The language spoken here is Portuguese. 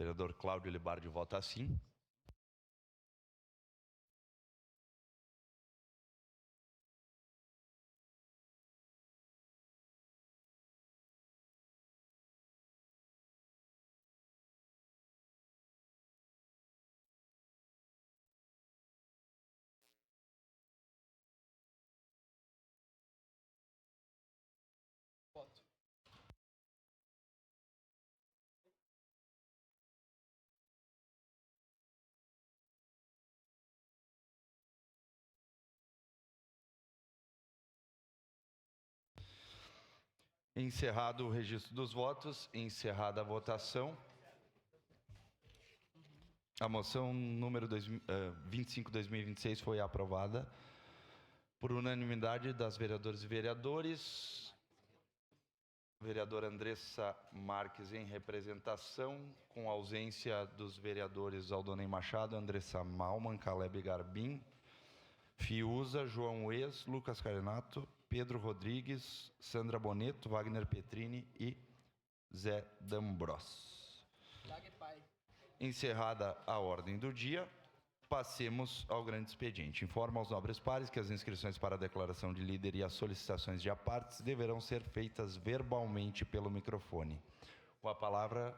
Vereador Cláudio Libardi vota sim. Voto. Encerrado o registro dos votos, encerrada a votação. A moção número 25/2026 foi aprovada por unanimidade das vereadoras e vereadores. Vereadora Andressa Marques em representação, com ausência dos vereadores Aldonei Machado, Andressa Malman, Caleb Garbim, Fiuza, João Ex, Lucas Carenato, Pedro Rodrigues, Sandra Boneto, Wagner Petrini e Zé D'Ambros. Encerrada a ordem do dia, passemos ao grande expediente. Informa aos nobres pares que as inscrições para a declaração de líder e as solicitações de apartes deverão ser feitas verbalmente pelo microfone. Com a palavra,